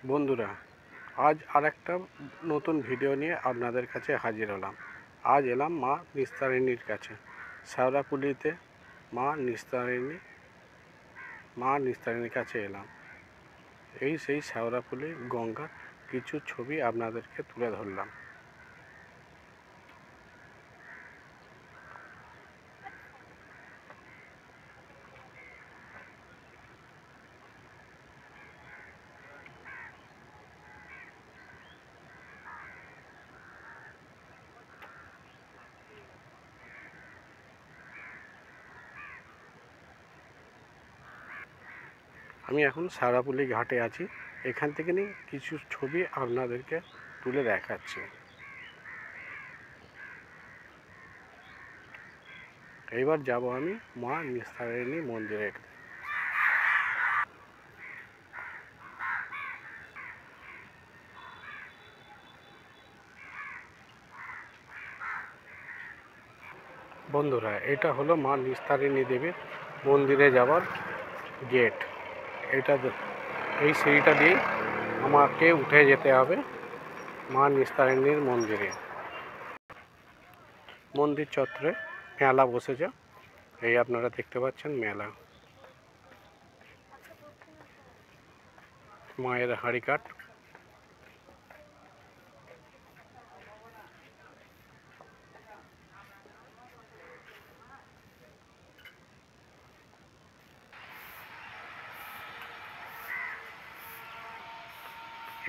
বন্ধুরা, আজ আরেকটা নতুন ভিডিও নিয়ে আপনাদের কাছে হাজির হলাম। আজ এলাম মা নিস্তারিণীর কাছে, শেওড়াফুলিতে মা নিস্তারিণীর কাছে এলাম। এই সেই শেওড়াফুলি গঙ্গার কিছু ছবি আপনাদেরকে তুলে ধরলাম। আমি এখন শেওড়াফুলি ঘাটে আছি। এখান থেকে নিয়ে কিছু ছবি আপনাদেরকে তুলে দেখাচ্ছি। এইবার যাব আমি মা নিস্তারিণী মন্দিরে। বন্ধুরা, এটা হলো মা নিস্তারিণী দেবীর মন্দিরে যাওয়ার গেট। এই সিঁড়িটা দিয়ে আমাকে উঠে যেতে হবে মা নিস্তারিণীর মন্দিরে। মন্দির চত্বরে মেলা বসেছে, এই আপনারা দেখতে পাচ্ছেন মেলা। মায়ের হাঁড়িকাঠ,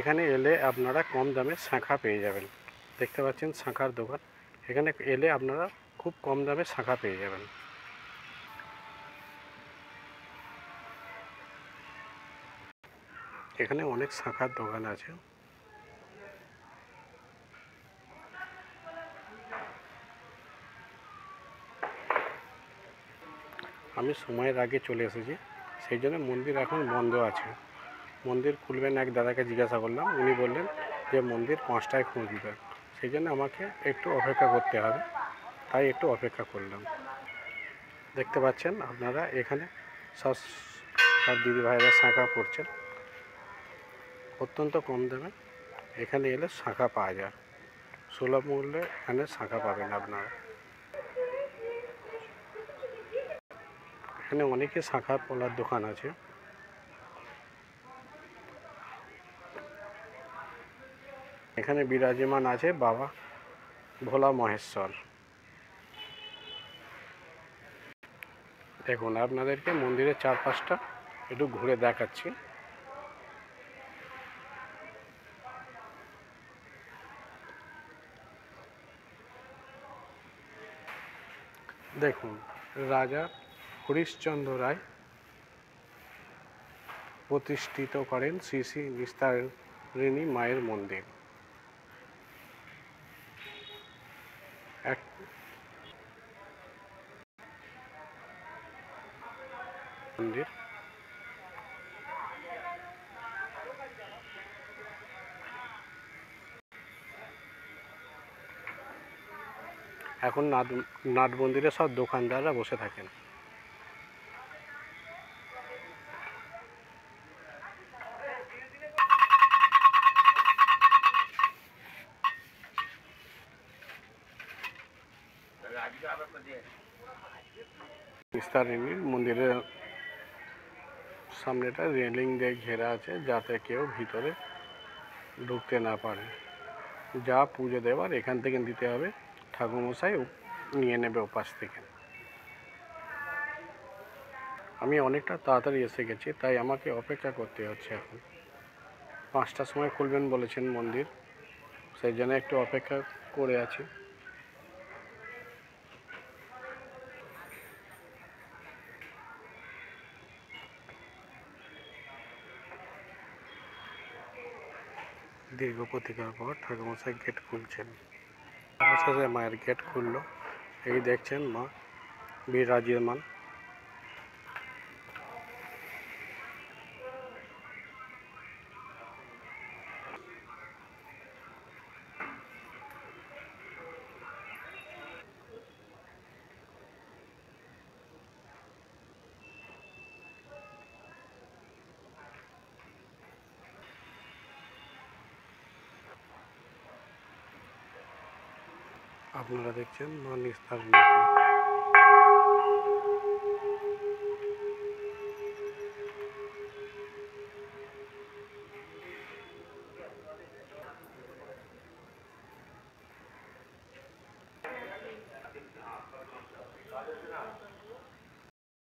এখানে এলে আপনারা কম দামে শাঁখা পেয়ে যাবেন। দেখতে পাচ্ছেন শাঁখার দোকান। এখানে এলে আপনারা খুব কম দামে শাঁখা পেয়ে যাবেন। এখানে অনেক শাঁখার দোকান আছে। আমি সময়ের আগে চলে এসেছি, সেই জন্য মন্দির এখন বন্ধ আছে। মন্দির খুলবেন, এক দাদাকে জিজ্ঞাসা করলাম, উনি বললেন যে মন্দির 5টায় খুলবে। সেই জন্য আমাকে একটু অপেক্ষা করতে হবে, তাই একটু অপেক্ষা করলাম। দেখতে পাচ্ছেন আপনারা এখানে সব দিদিভাইরা শাঁখা পড়ছেন অত্যন্ত কম দামে। এখানে এলে শাঁখা পাওয়া যায়, সুলভ মূল্যে এখানে শাঁখা পাবেন আপনারা। এখানে অনেকে শাঁখা পলার দোকান আছে। এখানে বিরাজমান আছে বাবা ভোলা মহেশ্বর। দেখুন, আপনাদেরকে মন্দিরের চারপাশটা একটু ঘুরে দেখাচ্ছি। দেখুন, রাজা হরিশ্চন্দ্র রায় প্রতিষ্ঠিত করেন শ্রী শ্রী নিস্তারিণী মায়ের মন্দির। এক মন্দির এখন নাট মন্দিরে সব দোকানদাররা বসে থাকেন। নিস্তারিণী মন্দিরের সামনেটা রেলিং দিয়ে ঘেরা আছে, যাতে কেউ ভিতরে ঢুকতে না পারে। যা পুজো দেওয়ার এখান থেকে দিতে হবে, ঠাকুরমশাই নিয়ে নেবে ওপাশ থেকে। আমি অনেকটা তাড়াতাড়ি এসে গেছি, তাই আমাকে অপেক্ষা করতে হচ্ছে। এখন 5টার সময় খুলবেন বলেছেন মন্দির, সেই জন্য একটু অপেক্ষা করে আছি। দীর্ঘ প্রতীক্ষার পর ঠাকুরমশাই গেট খুলছেন। অবশেষে মায়ের গেট খুললো। এই দেখছেন মা বিরাজমান। আপনারা দেখছেন মা নিস্তারিণীকে।